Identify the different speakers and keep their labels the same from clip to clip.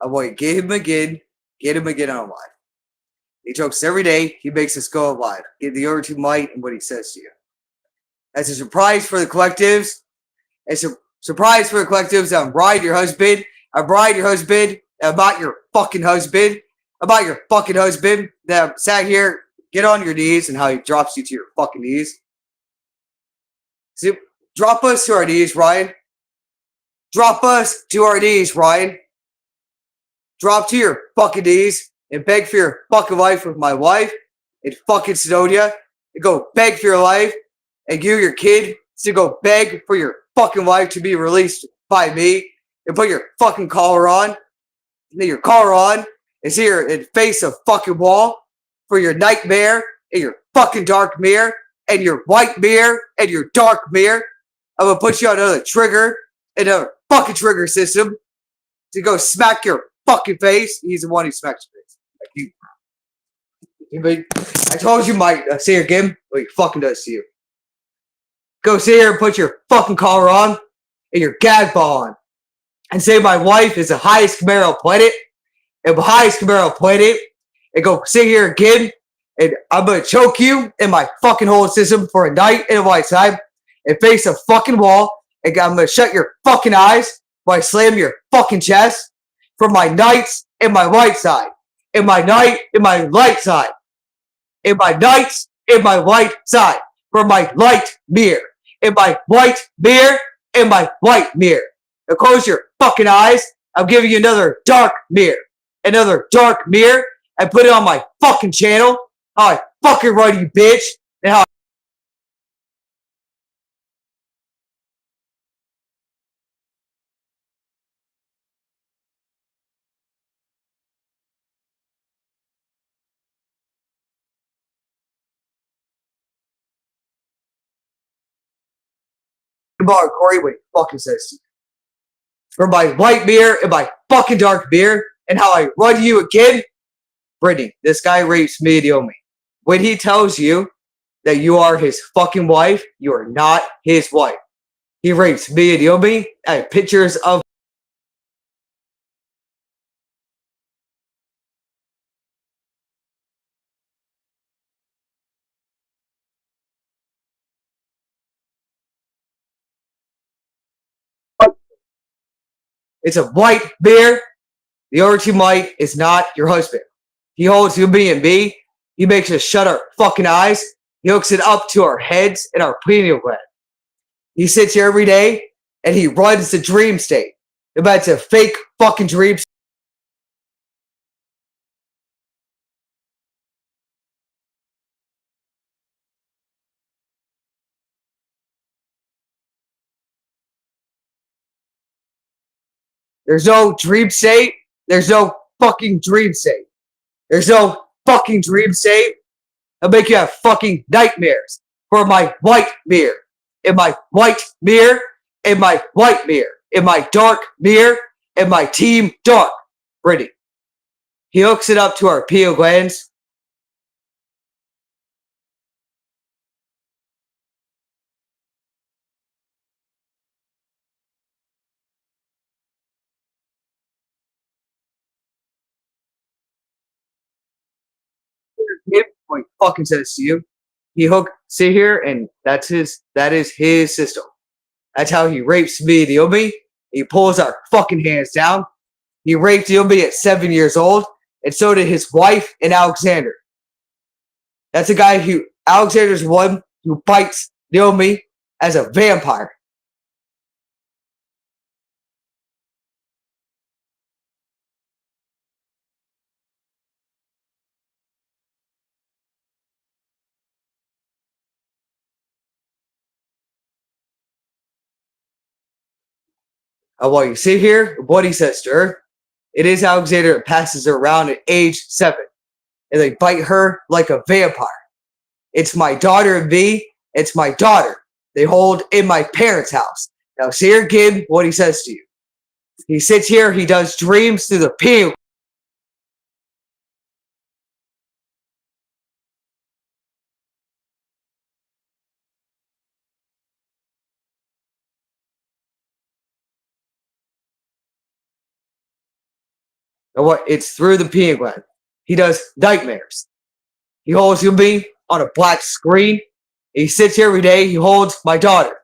Speaker 1: I want you get him again on live. He jokes every day. He makes us go live. Get the over to Mike and what he says to you. As a surprise for the collectives. It's a surprise for the collectives. I'm Brian, your husband. I'm Brian, your husband. About your fucking husband. About your fucking husband. That sat here. Get on your knees and how he drops you to your fucking knees. See, drop us to our knees, Ryan. Drop us to our knees, Ryan. Drop to your fucking knees and beg for your fucking life with my wife in fucking Sidonia. And go beg for your life. And you, your kid, to go beg for your fucking life to be released by me. And put your fucking collar on. And then your collar on. And sit here and face a fucking wall for your nightmare and your fucking dark mirror and your white mirror and your dark mirror. I'm gonna put you on another trigger, another fucking trigger system to go smack your fucking face. He's the one who smacks your face. Like you. I told you, Mike. Say your game. What he fucking does to you. Go sit here and put your fucking collar on and your gag ball on, and say my wife is the highest Camaro planet. And the highest Camaro planet, and go sit here again, and I'm gonna choke you in my fucking whole system for a night and a lifetime, and face a fucking wall, and I'm gonna shut your fucking eyes while I slam your fucking chest for my nights and my light side, and my night and my light side, and my nights and my light side, for my light mirror, and my white mirror, and my white mirror. Now close your fucking eyes. I'm giving you another dark mirror. Another dark mirror and put it on my fucking channel. How I fucking run you, bitch. And how about Corey what he fucking says to you. For my white mirror and my fucking dark mirror and how I run you again. Brittany, this guy rapes me and Yomi. When he tells you that you are his fucking wife, you are not his wife. He rapes me and Yomi. I have pictures of. It's a white mirror. The other two Mike is not your husband. He holds Yomi and me. He makes us shut our fucking eyes. He hooks it up to our heads and our pineal gland. He sits here every day and he runs the dream state. But it's a fake fucking dream. There's no dream state. There's no fucking dream state. There's no fucking dream state. I'll make you have fucking nightmares for my white mirror. In my white mirror. In my white mirror. In my dark mirror. In my team dark. Ready. He hooks it up to our pineal glands. What he fucking says to you. He sit here and that is his system. That's how he rapes me, the Yomi. He pulls our fucking hands down. He raped Yomi at 7 years old, and so did his wife and Alexander. That's a guy who Alexander's one who bites Yomi as a vampire. While you sit here, what he says to her, it is Alexander that passes her around at age 7, and they bite her like a vampire. It's my daughter and me. It's my daughter. They hold in my parents' house. Now, see here again what he says to you. He sits here. He does dreams through the pineal. And what? It's through the pineal gland. He does nightmares. He holds me on a black screen. He sits here every day. He holds my daughter.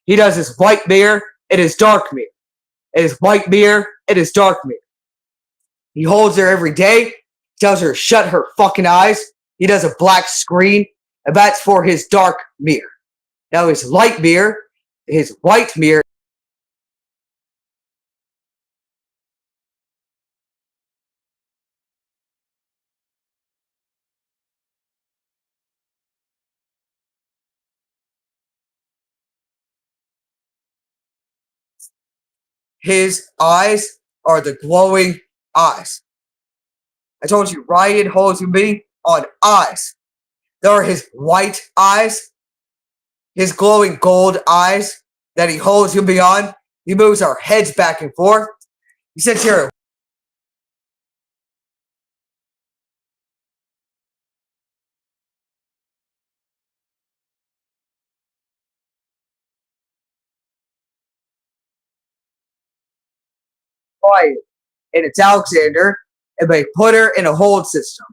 Speaker 1: He does his white mirror and his dark mirror. And his white mirror and his dark mirror. He holds her every day. Tells her to shut her fucking eyes. He does a black screen, and that's for his dark mirror. Now his light mirror, his white mirror. His eyes are the glowing eyes. I told you, Ryan holds me on eyes. There are his white eyes, his glowing gold eyes that he holds me on. He moves our heads back and forth. He sits here. Quiet. And it's Alexander, and they put her in a hold system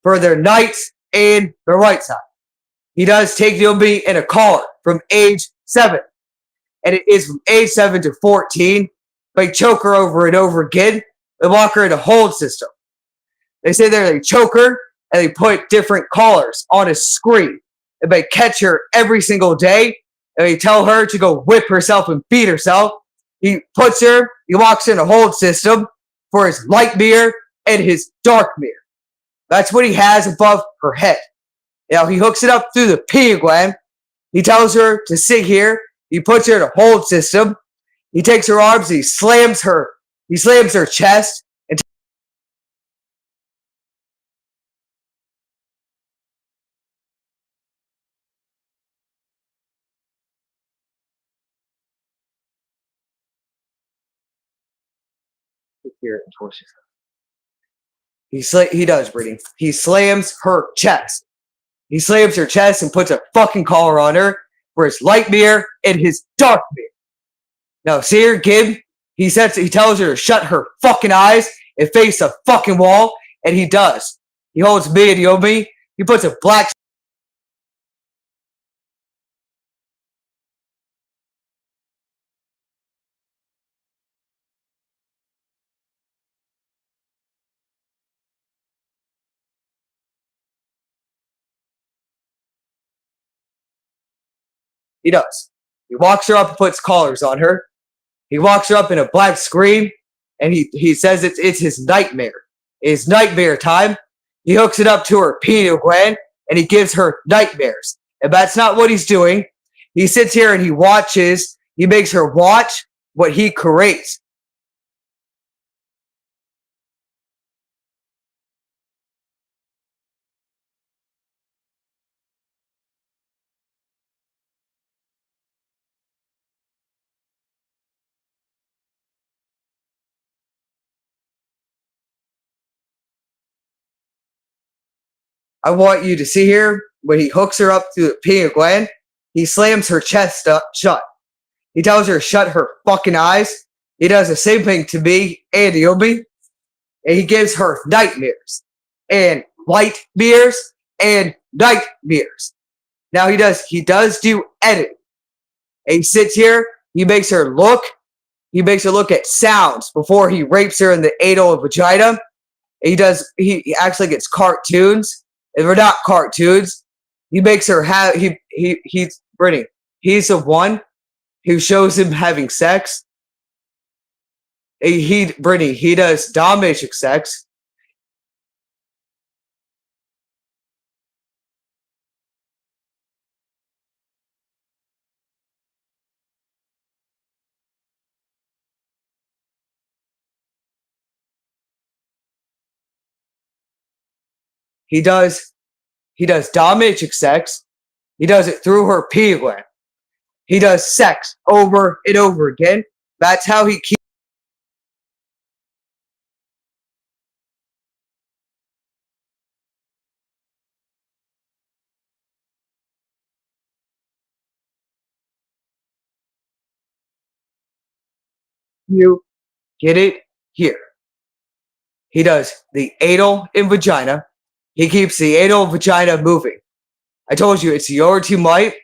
Speaker 1: for their nights and their right side. He does take Yobi in a collar from age 7, and it is from age 7 to 14. They choke her over and over again. They lock her in a hold system. They say there they choke her, and they put different collars on a screen, and they catch her every single day, and they tell her to go whip herself and beat herself. He puts her, he locks her in a hold system for his light mirror and his dark mirror. That's what he has above her head. Now he hooks it up through the pineal gland. He tells her to sit here. He puts her in a hold system. He takes her arms. He slams her. He slams her chest. And here and torches her. He does, Brittany. He slams her chest. He slams her chest and puts a fucking collar on her for his light mirror and his dark mirror. Now, see her, Gib? He tells her to shut her fucking eyes and face the fucking wall, and he does. He holds me and Yomi. He puts a black. He does. He walks her up and puts collars on her. He walks her up in a black screen, and he says it's his nightmare. It's nightmare time. He hooks it up to her pineal gland, and he gives her nightmares. And that's not what he's doing. He sits here and he watches. He makes her watch what he creates. I want you to see here when he hooks her up through the pineal gland, he slams her chest up shut. He tells her to shut her fucking eyes. He does the same thing to me and Yomi. And he gives her nightmares and light mirrors and nightmares. Now he does do editing. And he sits here, he makes her look at sounds before he rapes her in the anal and vagina. And he actually gets cartoons. If they're not cartoons, he makes her have he's Brittany. He's the one who shows him having sex. Brittany, he does dominatrix sex. He does dominatrix sex. He does it through her pineal gland. He does sex over and over again. That's how he keeps you. Get it here. He does the anal and vagina. He keeps the anal and vagina moving. I told you it's the ORT might.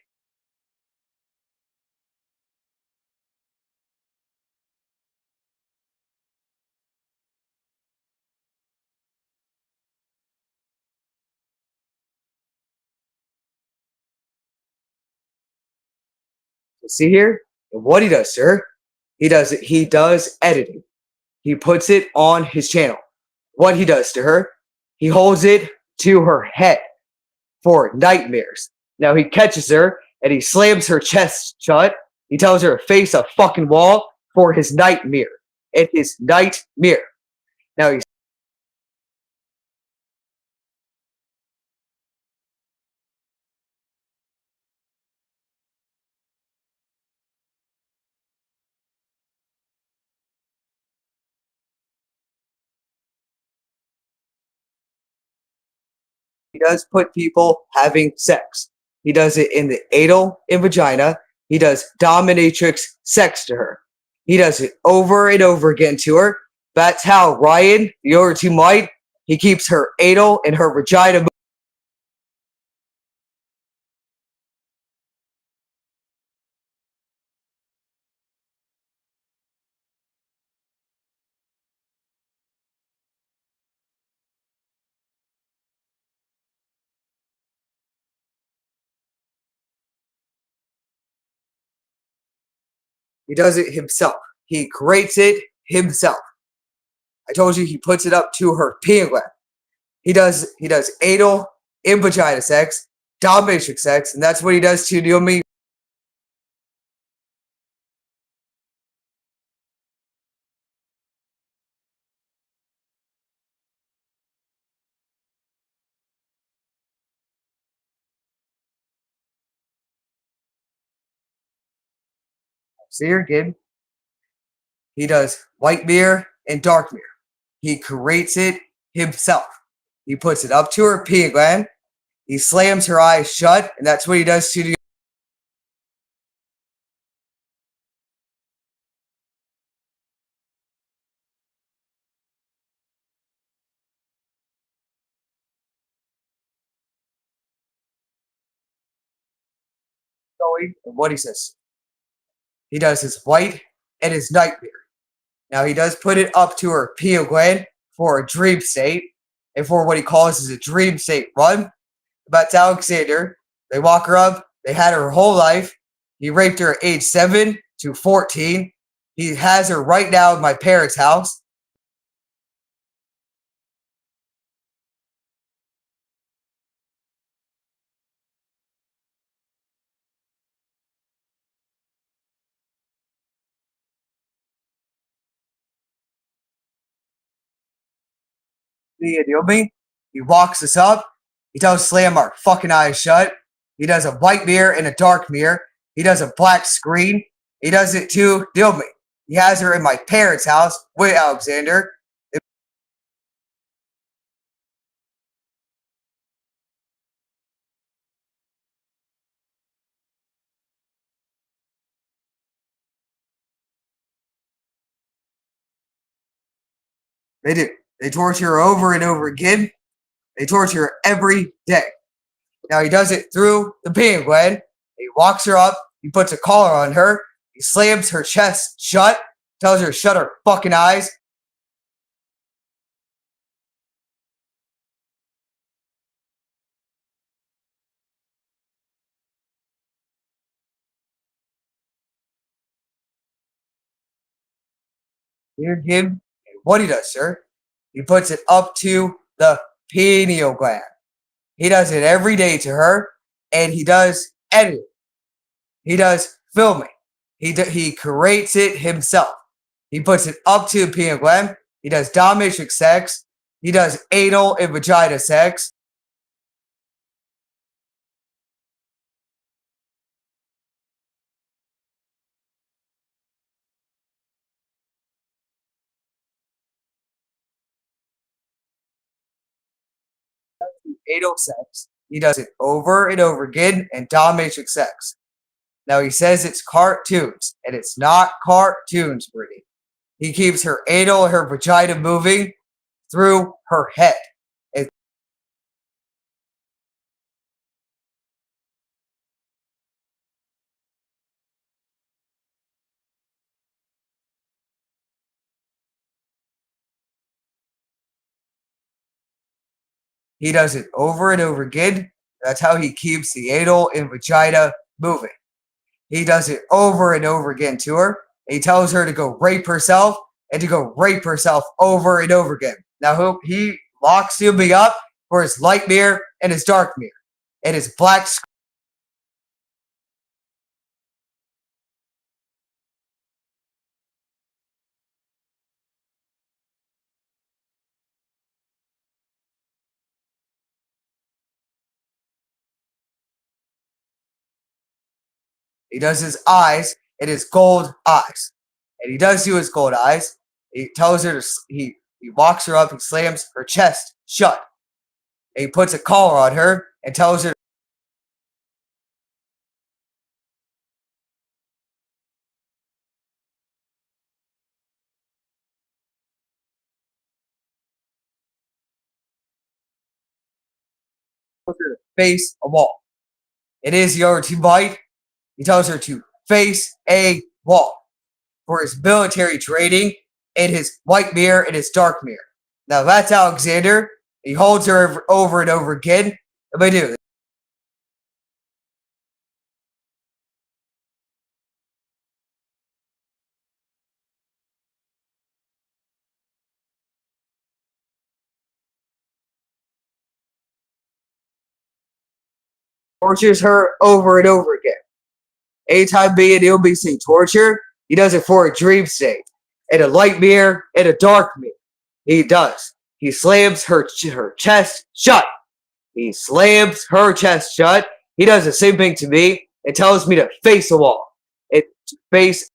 Speaker 1: See here? And what he does, sir, he does editing. He puts it on his channel. What he does to her, he holds it to her head for nightmares. Now he catches her and he slams her chest shut. He tells her to face a fucking wall for his nightmare. It is nightmare. Now he does put people having sex. He does it in the anal and vagina. He does dominatrix sex to her. He does it over and over again to her. That's how Ryan, the ORT might, he keeps her anal and her vagina. He does it himself. He creates it himself. I told you he puts it up to her penguin. He does anal and vagina sex, dominatrix sex, and that's what he does to Naomi. See here again. He does white mirror and dark mirror. He creates it himself. He puts it up to her penguin. He slams her eyes shut, and that's what he does to the. And what he says. He does his white and his nightmare. Now he does put it up to her penguin for a dream state and for what he calls is a dream state run. About Alexander, they walk her up. They had her whole life. He raped her at age 7 to 14. He has her right now in my parents' house. You know me? He walks us up. He tells Slam our fucking eyes shut. He does a white mirror and a dark mirror. He does a black screen. He does it to Dilmy. He has her in my parents' house with Alexander. They do. They torture her over and over again. They torture her every day. Now he does it through the penguin. He walks her up. He puts a collar on her. He slams her chest shut. Tells her to shut her fucking eyes. Hear him. What he does, sir? He puts it up to the pineal gland. He does it every day to her, and he does editing. He does filming. He creates it himself. He puts it up to the pineal gland. He does dominatrix sex. He does anal and vagina sex. Anal sex. He does it over and over again, and dominatrix sex. Now he says it's cartoons, and it's not cartoons, Brittany. He keeps her anal and her vagina moving. through her head. And he does it over and over again. That's how he keeps the anal and vagina moving. He does it over and over again to her. He tells her to go rape herself and to go rape herself over and over again. Now he locks me up for his light mirror and his dark mirror and his black. He does his eyes and his gold eyes, and he does do his gold eyes. He tells her to. He walks her up. He slams her chest shut. And he puts a collar on her and tells her to face a wall. It is the other two bite. He tells her to face a wall for his military training in his white mirror and his dark mirror. Now that's Alexander. He holds her over and over again. And they do. Tortures her over and over again. Anytime me and he'll be seeing torture, he does it for a dream state. In a light mirror, in a dark mirror. He does. He slams her chest shut. He slams her chest shut. He does the same thing to me and tells me to face a wall. It face.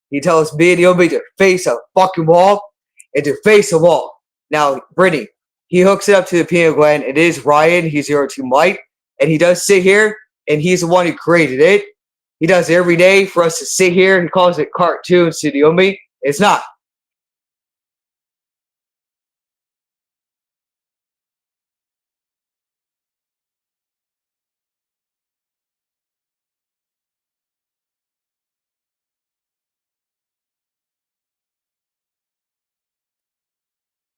Speaker 1: He tells me and Yobi to face a fucking wall and to face a wall. Now, Brittany, he hooks it up to the pineal gland. It is Ryan. He's 02 Mike. And he does sit here, and he's the one who created it. He does it every day for us to sit here. He calls it Cartoon Studio Me. It's not.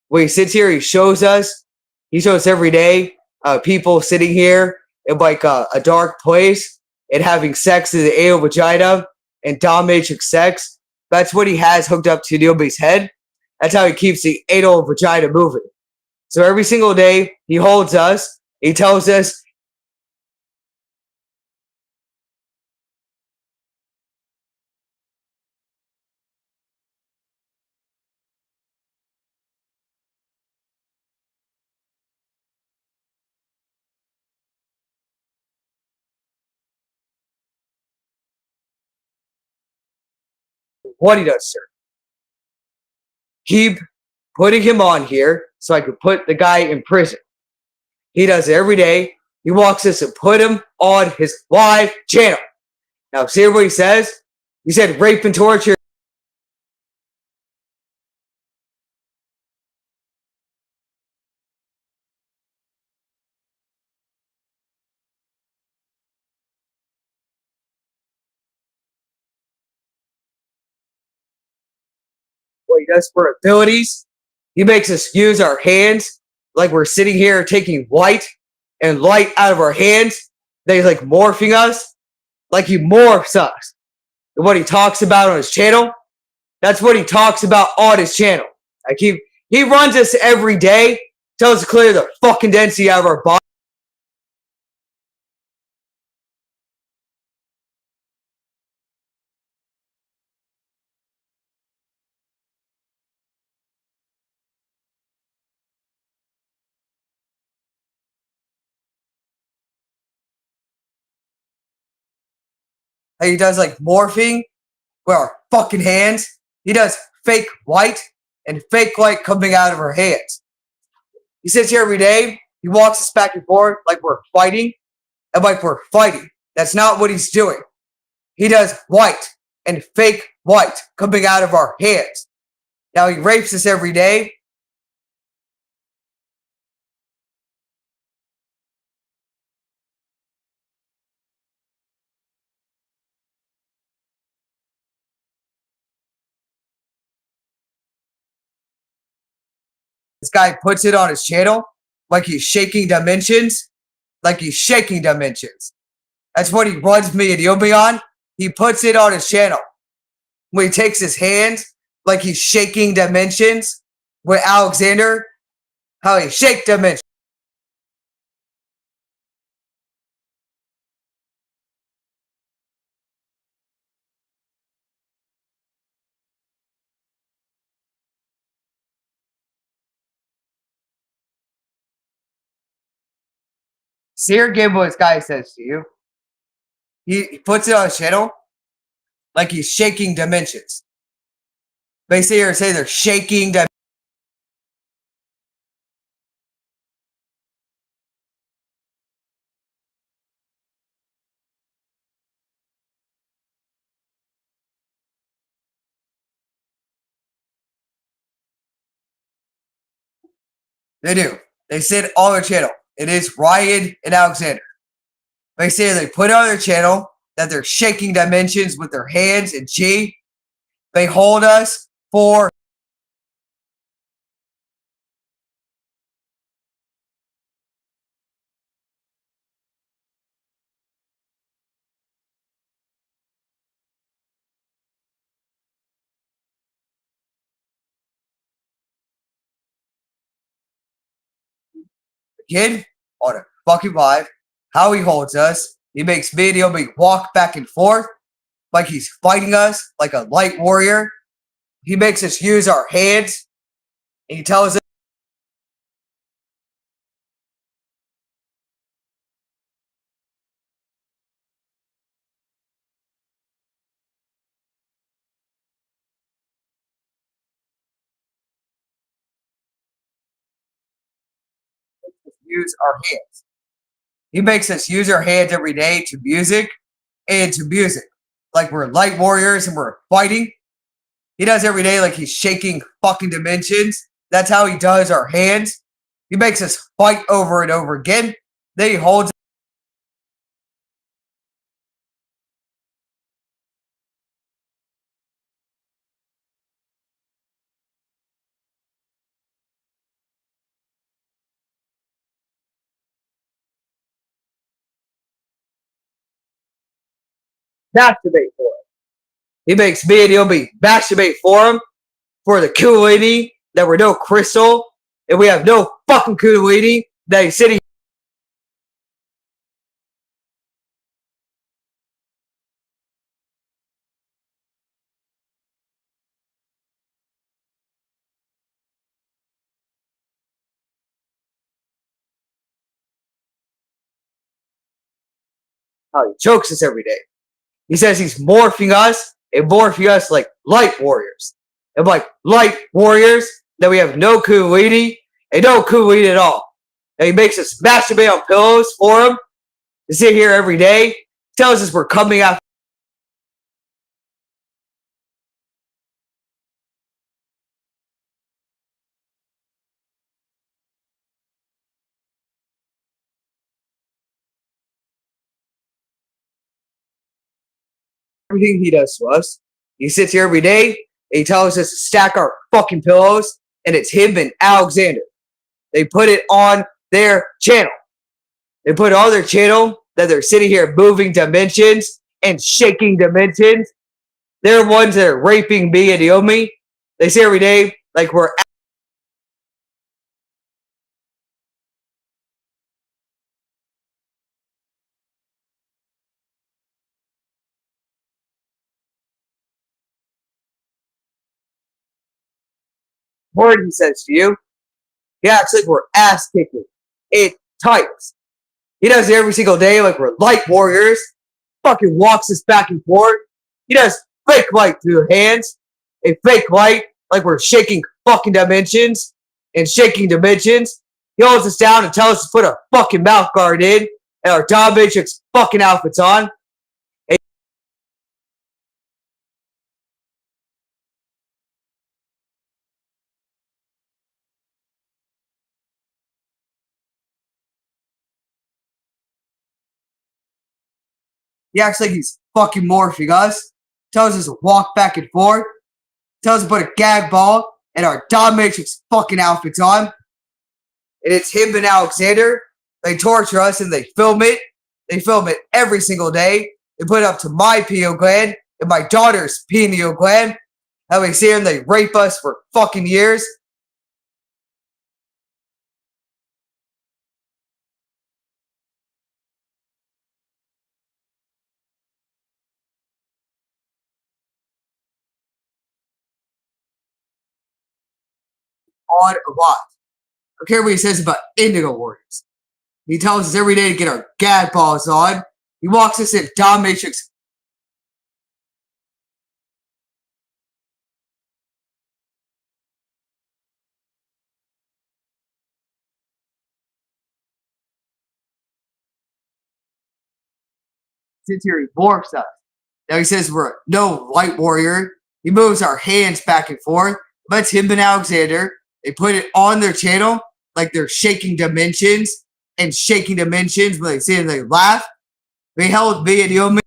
Speaker 1: When he sits here, he shows every day people sitting here in like a dark place and having sex in the anal vagina and dominatrix sex. That's what he has hooked up to Neilby's head. That's how he keeps the anal vagina moving. So every single day, he holds us. He tells us what he does, sir. Keep putting him on here so I could put the guy in prison. He does it every day. He walks us and put him on his live channel. Now, see what he says? He said rape and torture. What he does for abilities. He makes us use our hands like we're sitting here taking white and light out of our hands. Then he's like morphing us, like he morphs us. And what he talks about on his channel, that's what he talks about on his channel. Like he runs us every day, tells us to clear the fucking density out of our body. Like he does like morphing with our fucking hands. He does fake white and fake light coming out of her hands. He sits here every day. He walks us back and forth like we're fighting and like we're fighting. That's not what he's doing. He does white and fake white coming out of our hands. Now he rapes us every day. This guy puts it on his channel like he's shaking dimensions. Like he's shaking dimensions. That's what he runs me and Yomi on. He puts it on his channel. When he takes his hand like he's shaking dimensions with Alexander, how he shake dimensions. See again what this guy says to you. He puts it on his channel like he's shaking dimensions. They sit here and say they're shaking dimensions. They do. They say it on their channel. It is Ryan and Alexander. They say they put it on their channel that they're shaking dimensions with their hands and chi. They hold us for a kid on a fucking live. How he holds us. He makes video me walk back and forth like he's fighting us like a light warrior. He makes us use our hands. And he tells us to use our hands. He makes us use our hands every day to music and to music. Like we're light warriors and we're fighting. He does every day like he's shaking fucking dimensions. That's how he does our hands. He makes us fight over and over again. Then he holds masturbate for him. He makes me and Yomi masturbate for him for the Kundalini that we're no crystal and we have no fucking Kundalini that he's sitting. How he chokes us every day. He says he's morphing us and morphing us like light warriors. And like light warriors that we have no Kundalini and no Kundalini at all. And he makes us masturbate on pillows for him to sit here every day. Tells us we're coming after. Everything he does to us. He sits here every day and he tells us to stack our fucking pillows, and it's him and Alexander. They put it on their channel. They put it on their channel that they're sitting here moving dimensions and shaking dimensions. They're ones that are raping me and Yomi. They say every day like we're word he says to you. He acts like we're ass kicking. It types. He does it every single day like we're light warriors. Fucking walks us back and forth. He does fake light through hands. a fake light, like we're shaking fucking dimensions and shaking dimensions. He holds us down and tells us to put a fucking mouth guard in and our dominatrix fucking outfits on. He acts like he's fucking morphing us. Tells us to walk back and forth. Tells us to put a gag ball and our dominatrix fucking outfits on. And it's him and Alexander. They torture us and they film it. They film it every single day. They put it up to my pineal gland and my daughter's pineal gland. And we see them, they rape us for fucking years. On a lot. I don't care what he says about Indigo Warriors. He tells us every day to get our gag balls on. He walks us in dominatrix. Sits here, he morphs us. Now he says we're no light warrior. He moves our hands back and forth. Lets him and Alexander. They put it on their channel like they're shaking dimensions and shaking dimensions when they see it, they laugh. They held me and Yomi.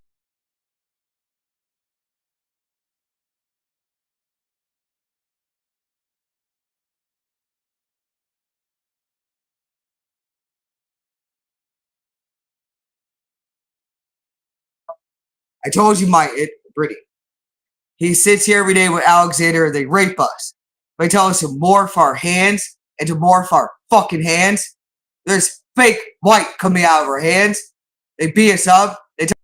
Speaker 1: I told you Brittany. He sits here every day with Alexander. They rape us. They tell us to morph our hands and to morph our fucking hands. There's fake white coming out of our hands. They beat us up. They tell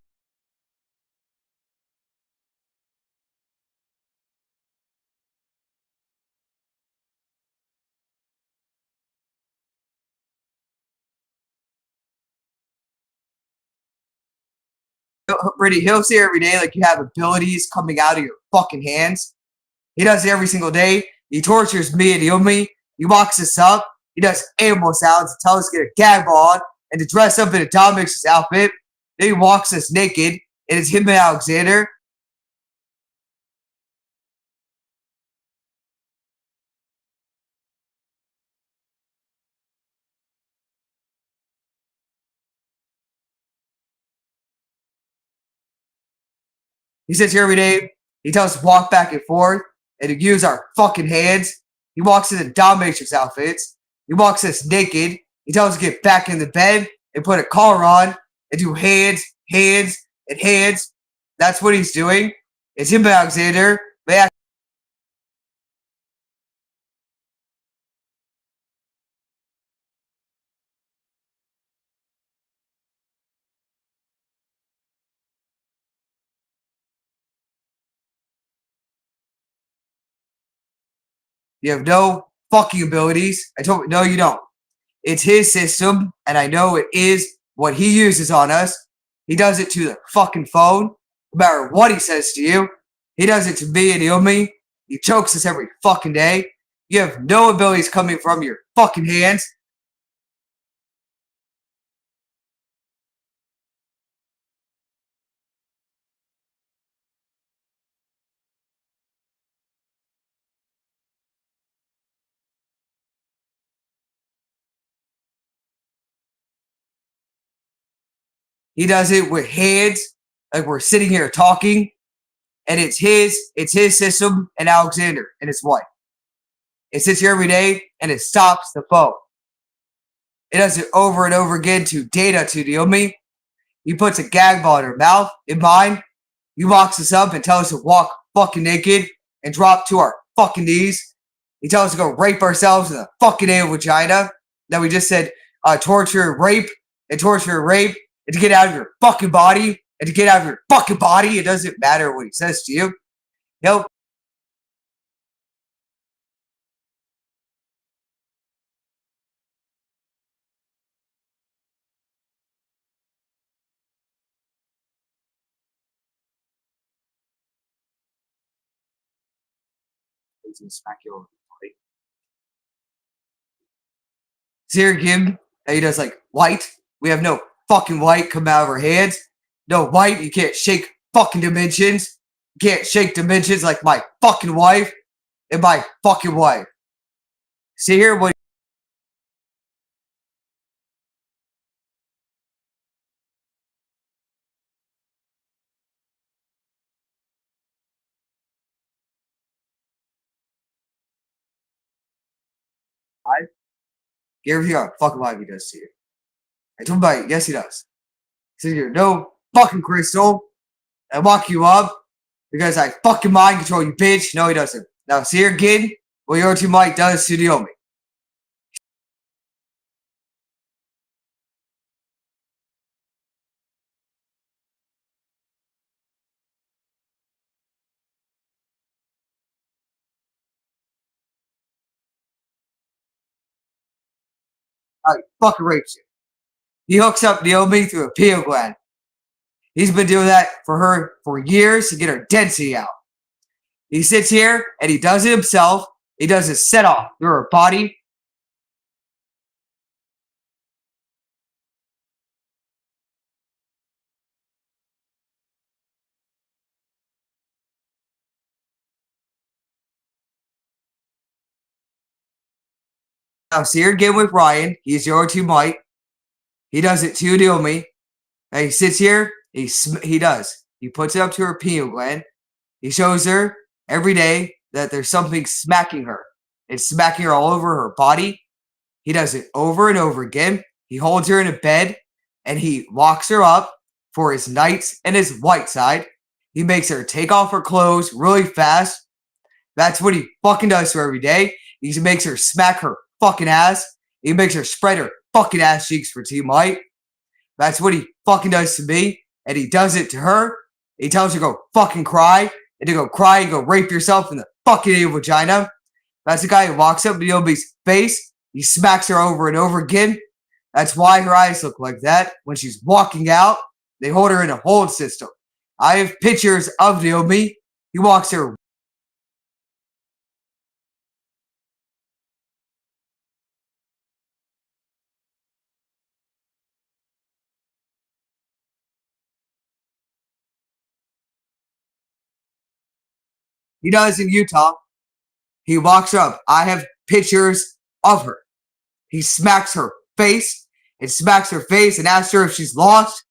Speaker 1: Brittany, he'll say every day like you have abilities coming out of your fucking hands. He does it every single day. He tortures me and Yumi. He walks us up. He does animal sounds to tell us to get a gag ball on and to dress up in a dominatrix outfit. Then he walks us naked. It is him and Alexander. He sits here every day. He tells us to walk back and forth and to use our fucking hands. He walks in the dominatrix outfits. He walks us naked. He tells us to get back in the bed and put a collar on and do hands, hands, and hands. That's what he's doing. It's him and Alexander. You have no fucking abilities. I told you, no, you don't. It's his system, and I know it is what he uses on us. He does it to the fucking phone, no matter what he says to you. He does it to me and Yumi. He chokes us every fucking day. You have no abilities coming from your fucking hands. He does it with hands, like we're sitting here talking, and it's his system and Alexander and his wife. It sits here every day and it stops the phone. It does it over and over again to Data to Naomi. He puts a gag ball in her mouth, in mine. He locks us up and tells us to walk fucking naked and drop to our fucking knees. He tells us to go rape ourselves in the fucking anal vagina. That we just said torture, rape, and torture, rape, and to get out of your fucking body, and to get out of your fucking body. It doesn't matter what he says to you. Nope. He's gonna smack you over the body. See here, Kim? And he does like white. We have no fucking white come out of our hands. No white. You can't shake fucking dimensions. You can't shake dimensions like my fucking wife and my fucking wife. See here, what? Guarantee you, fucking life he does to you. I told him, yes, he does. See here, no fucking crystal. I walk you up because I fucking mind control you, bitch. No, he doesn't. Now, see here, kid, what your team Mike does to Naomi. I fucking rapes you. He hooks up Naomi through a pineal gland. He's been doing that for her for years to get her density out. He sits here and he does it himself. He does a set off through her body. Now, see her again with Ryan. He's your two Mike. He does it to Naomi. And he sits here. He does. He puts it up to her pineal gland. He shows her every day that there's something smacking her. It's smacking her all over her body. He does it over and over again. He holds her in a bed and he locks her up for his nights and his white side. He makes her take off her clothes really fast. That's what he fucking does to her every day. He makes her smack her fucking ass. He makes her spread her fucking ass cheeks for Team White. That's what he fucking does to me. And he does it to her. He tells her to go fucking cry. And to go cry and go rape yourself in the fucking vagina. That's the guy who walks up to Naomi's face. He smacks her over and over again. That's why her eyes look like that. When she's walking out, they hold her in a hold system. I have pictures of Naomi. He walks her. He does in Utah. He walks her up. I have pictures of her. He smacks her face and smacks her face and asks her if she's lost.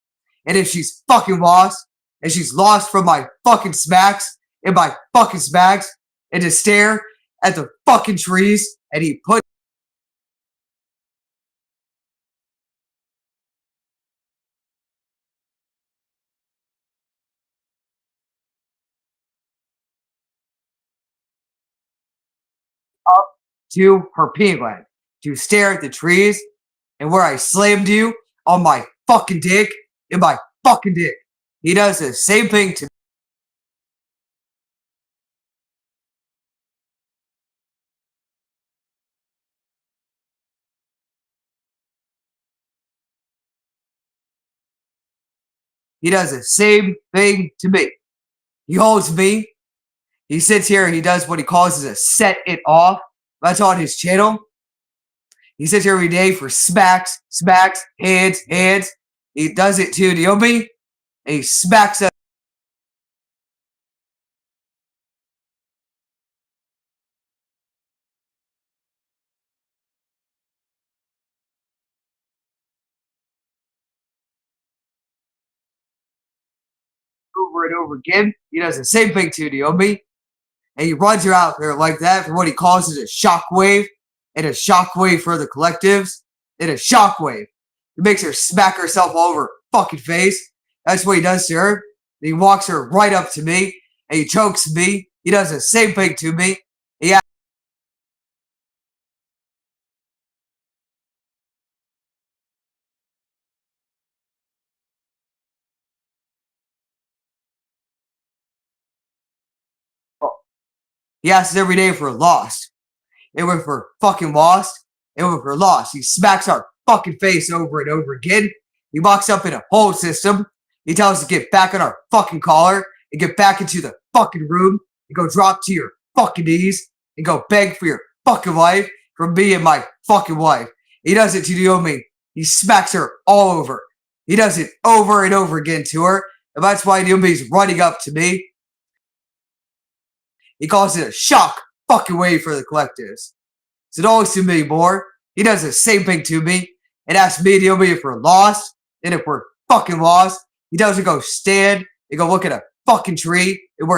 Speaker 1: And if she's fucking lost, and she's lost from my fucking smacks and my fucking smacks, and to stare at the fucking trees, and he put up to her pineal gland to stare at the trees and where I slammed you on my fucking dick in my fucking dick. He does the same thing to me. He does the same thing to me. He holds me. He sits here and he does what he calls a set it off. That's on his channel. He sits here every day for smacks, hands. He does it to Naomi. And he smacks us. Over and over again. He does the same thing to Naomi. And he runs her out there like that for what he calls a shockwave. And a shockwave for the collectives. And a shockwave. He makes her smack herself all over her fucking face. That's what he does to her. And he walks her right up to me. And he chokes me. He does the same thing to me. He asks every day if we're lost. And if we're fucking lost, and if we're lost, he smacks our fucking face over and over again. He walks up in a hold system. He tells us to get back on our fucking collar and get back into the fucking room and go drop to your fucking knees and go beg for your fucking wife from me and my fucking wife. He does it to Naomi. He smacks her all over. He does it over and over again to her. And that's why Naomi's running up to me. He calls it a shock fucking wave for the collectives. So don't listen to me more. He does the same thing to me and asks me and Naomi if we're lost. And if we're fucking lost, he doesn't go stand and go look at a fucking tree and where he